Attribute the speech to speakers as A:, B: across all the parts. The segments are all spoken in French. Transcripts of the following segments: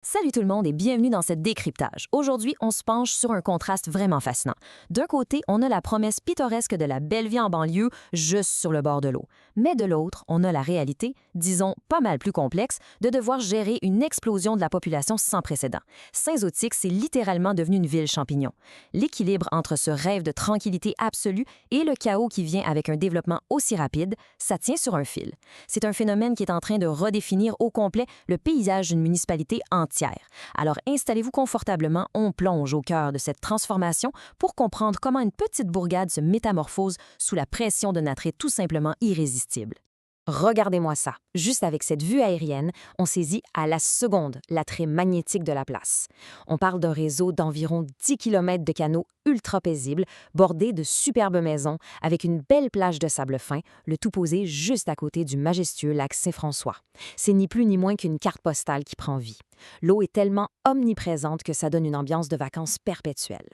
A: Salut tout le monde et bienvenue dans ce décryptage. Aujourd'hui, on se penche sur un contraste vraiment fascinant. D'un côté, on a la promesse pittoresque de la belle vie en banlieue, juste sur le bord de l'eau. Mais de l'autre, on a la réalité, disons pas mal plus complexe, de devoir gérer une explosion de la population sans précédent. Saint-Zotique, c'est littéralement devenu une ville champignon. L'équilibre entre ce rêve de tranquillité absolue et le chaos qui vient avec un développement aussi rapide, ça tient sur un fil. C'est un phénomène qui est en train de redéfinir au complet le paysage d'une municipalité entière. Alors installez-vous confortablement, on plonge au cœur de cette transformation pour comprendre comment une petite bourgade se métamorphose sous la pression d'un attrait tout simplement irrésistible. Regardez-moi ça. Juste avec cette vue aérienne, on saisit à la seconde l'attrait magnétique de la place. On parle d'un réseau d'environ 10 km de canaux ultra paisibles, bordés de superbes maisons, avec une belle plage de sable fin, le tout posé juste à côté du majestueux lac Saint-François. C'est ni plus ni moins qu'une carte postale qui prend vie. L'eau est tellement omniprésente que ça donne une ambiance de vacances perpétuelle.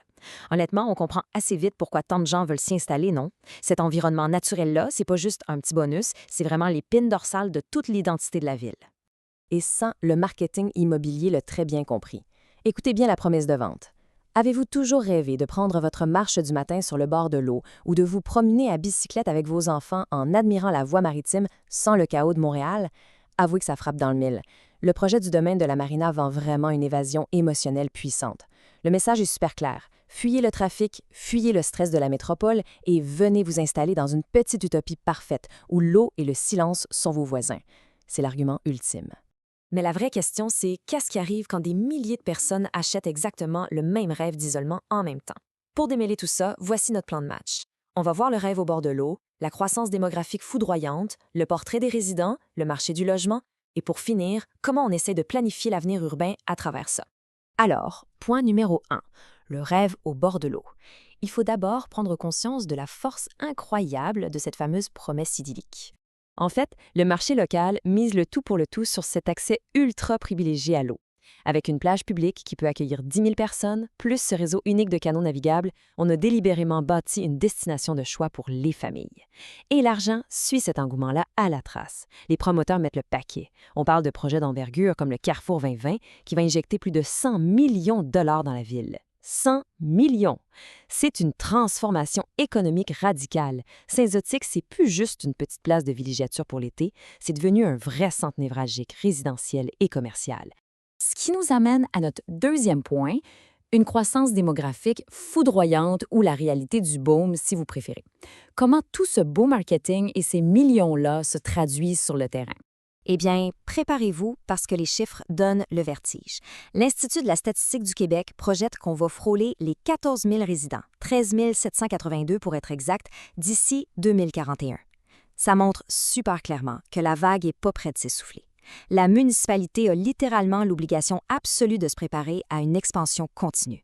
A: Honnêtement, on comprend assez vite pourquoi tant de gens veulent s'y installer, non? Cet environnement naturel-là, c'est pas juste un petit bonus, c'est vraiment l'épine dorsale de toute l'identité de la ville. Et ça, le marketing immobilier l'a très bien compris. Écoutez bien la promesse de vente. Avez-vous toujours rêvé de prendre votre marche du matin sur le bord de l'eau ou de vous promener à bicyclette avec vos enfants en admirant la voie maritime sans le chaos de Montréal? Avouez que ça frappe dans le mille. Le projet du domaine de la marina vend vraiment une évasion émotionnelle puissante. Le message est super clair. Fuyez le trafic, fuyez le stress de la métropole et venez vous installer dans une petite utopie parfaite où l'eau et le silence sont vos voisins. C'est l'argument ultime. Mais la vraie question, c'est qu'est-ce qui arrive quand des milliers de personnes achètent exactement le même rêve d'isolement en même temps? Pour démêler tout ça, voici notre plan de match. On va voir le rêve au bord de l'eau, la croissance démographique foudroyante, le portrait des résidents, le marché du logement, et pour finir, comment on essaie de planifier l'avenir urbain à travers ça. Alors, point numéro 1, le rêve au bord de l'eau. Il faut d'abord prendre conscience de la force incroyable de cette fameuse promesse idyllique. En fait, le marché local mise le tout pour le tout sur cet accès ultra privilégié à l'eau. Avec une plage publique qui peut accueillir 10 000 personnes, plus ce réseau unique de canaux navigables, on a délibérément bâti une destination de choix pour les familles. Et l'argent suit cet engouement-là à la trace. Les promoteurs mettent le paquet. On parle de projets d'envergure comme le Carrefour 2020 qui va injecter plus de 100 millions de dollars dans la ville. 100 millions! C'est une transformation économique radicale. Saint-Zotique, c'est plus juste une petite place de villégiature pour l'été, c'est devenu un vrai centre névralgique résidentiel et commercial. Ce qui nous amène à notre deuxième point, une croissance démographique foudroyante ou la réalité du boom, si vous préférez. Comment tout ce beau marketing et ces millions-là se traduisent sur le terrain? Eh bien, préparez-vous parce que les chiffres donnent le vertige. L'Institut de la statistique du Québec projette qu'on va frôler les 14 000 résidents, 13 782 pour être exact, d'ici 2041. Ça montre super clairement que la vague n'est pas près de s'essouffler. La municipalité a littéralement l'obligation absolue de se préparer à une expansion continue.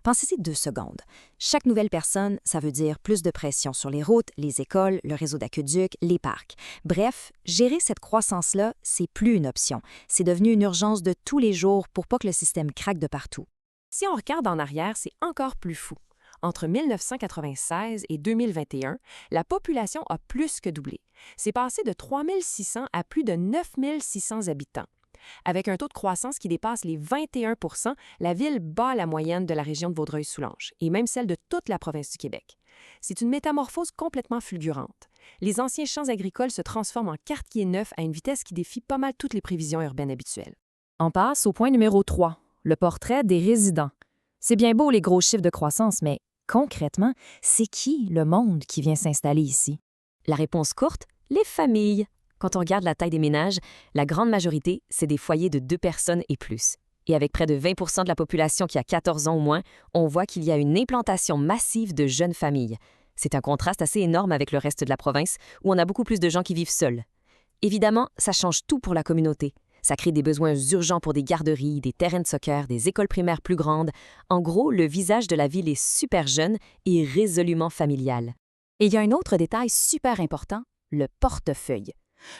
A: Pensez-y 2 secondes. Chaque nouvelle personne, ça veut dire plus de pression sur les routes, les écoles, le réseau d'aqueducs, les parcs. Bref, gérer cette croissance-là, c'est plus une option. C'est devenu une urgence de tous les jours pour pas que le système craque de partout. Si on regarde en arrière, c'est encore plus fou. Entre 1996 et 2021, la population a plus que doublé. C'est passé de 3 600 à plus de 9 600 habitants. Avec un taux de croissance qui dépasse les 21 %, la ville bat la moyenne de la région de Vaudreuil-Soulanges et même celle de toute la province du Québec. C'est une métamorphose complètement fulgurante. Les anciens champs agricoles se transforment en quartiers neufs à une vitesse qui défie pas mal toutes les prévisions urbaines habituelles. On passe au point numéro 3, le portrait des résidents. C'est bien beau les gros chiffres de croissance, mais concrètement, c'est qui le monde qui vient s'installer ici? La réponse courte, les familles. Quand on regarde la taille des ménages, la grande majorité, c'est des foyers de 2 personnes et plus. Et avec près de 20 % de la population qui a 14 ans ou moins, on voit qu'il y a une implantation massive de jeunes familles. C'est un contraste assez énorme avec le reste de la province, où on a beaucoup plus de gens qui vivent seuls. Évidemment, ça change tout pour la communauté. Ça crée des besoins urgents pour des garderies, des terrains de soccer, des écoles primaires plus grandes. En gros, le visage de la ville est super jeune et résolument familial. Et il y a un autre détail super important, le portefeuille.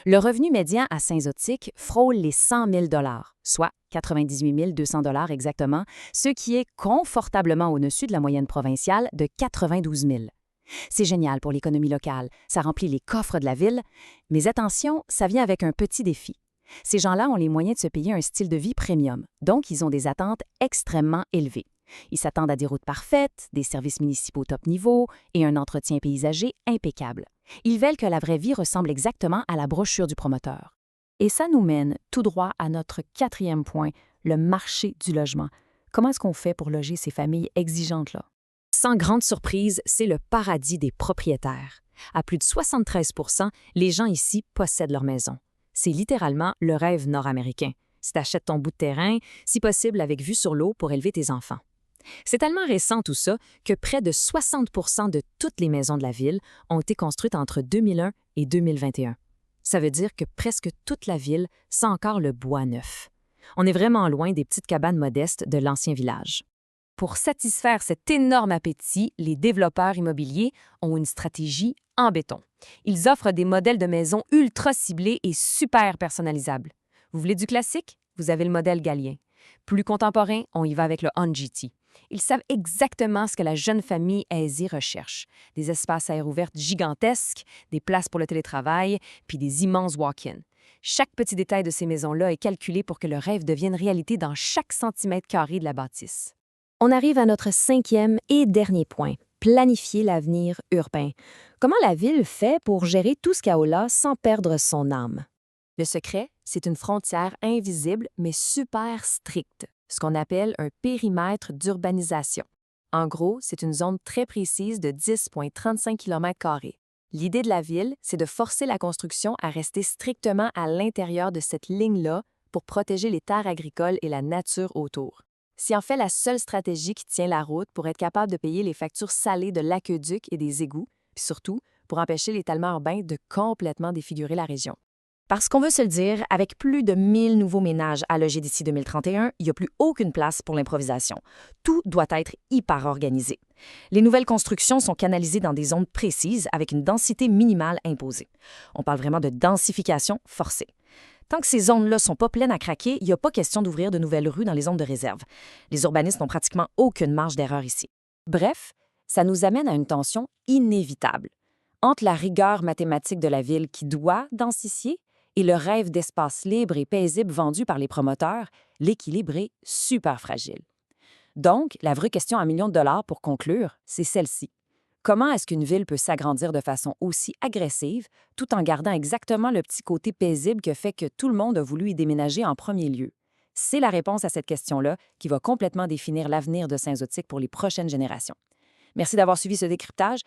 A: Le revenu médian à Saint-Zotique frôle les 100 000 $, soit 98 200 $ exactement, ce qui est confortablement au-dessus de la moyenne provinciale de 92 000. C'est génial pour l'économie locale, ça remplit les coffres de la ville, mais attention, ça vient avec un petit défi.
B: Ces gens-là ont les moyens de se payer un style de vie premium, donc ils ont des attentes extrêmement élevées. Ils s'attendent à des routes parfaites, des services municipaux top niveau et un entretien paysager impeccable. Ils veulent que la vraie vie ressemble exactement à la brochure du promoteur. Et ça nous mène tout droit à notre quatrième point, le marché du logement. Comment est-ce qu'on fait pour loger ces familles exigeantes-là?
A: Sans grande surprise, c'est le paradis des propriétaires. À plus de 73 % les gens ici possèdent leur maison. C'est littéralement le rêve nord-américain. Si tu achètes ton bout de terrain, si possible avec vue sur l'eau pour élever tes enfants. C'est tellement récent tout ça que près de 60 % de toutes les maisons de la ville ont été construites entre 2001 et 2021. Ça veut dire que presque toute la ville sent encore le bois neuf. On est vraiment loin des petites cabanes modestes de l'ancien village.
B: Pour satisfaire cet énorme appétit, les développeurs immobiliers ont une stratégie en béton. Ils offrent des modèles de maisons ultra ciblés et super personnalisables. Vous voulez du classique? Vous avez le modèle Galien. Plus contemporain, on y va avec le On-GT. Ils savent exactement ce que la jeune famille aisée recherche. Des espaces à air ouvert gigantesques, des places pour le télétravail, puis des immenses walk-ins. Chaque petit détail de ces maisons-là est calculé pour que le rêve devienne réalité dans chaque centimètre carré de la bâtisse.
A: On arrive à notre cinquième et dernier point, planifier l'avenir urbain. Comment la ville fait pour gérer tout ce chaos-là sans perdre son âme?
B: Le secret, c'est une frontière invisible mais super stricte, ce qu'on appelle un périmètre d'urbanisation. En gros, c'est une zone très précise de 10,35 km². L'idée de la ville, c'est de forcer la construction à rester strictement à l'intérieur de cette ligne-là pour protéger les terres agricoles et la nature autour. C'est en fait la seule stratégie qui tient la route pour être capable de payer les factures salées de l'aqueduc et des égouts, puis surtout pour empêcher l'étalement urbain de complètement défigurer la région.
A: Parce qu'on veut se le dire, avec plus de 1000 nouveaux ménages à loger d'ici 2031, il n'y a plus aucune place pour l'improvisation. Tout doit être hyper organisé. Les nouvelles constructions sont canalisées dans des zones précises avec une densité minimale imposée. On parle vraiment de densification forcée. Tant que ces zones-là sont pas pleines à craquer, il n'y a pas question d'ouvrir de nouvelles rues dans les zones de réserve. Les urbanistes n'ont pratiquement aucune marge d'erreur ici.
B: Bref, ça nous amène à une tension inévitable entre la rigueur mathématique de la ville qui doit densifier et le rêve d'espace libre et paisible vendu par les promoteurs. L'équilibre est super fragile. Donc, la vraie question à $1 million pour conclure, c'est celle-ci. Comment est-ce qu'une ville peut s'agrandir de façon aussi agressive tout en gardant exactement le petit côté paisible que fait que tout le monde a voulu y déménager en premier lieu? C'est la réponse à cette question-là qui va complètement définir l'avenir de Saint-Zotique pour les prochaines générations. Merci d'avoir suivi ce décryptage.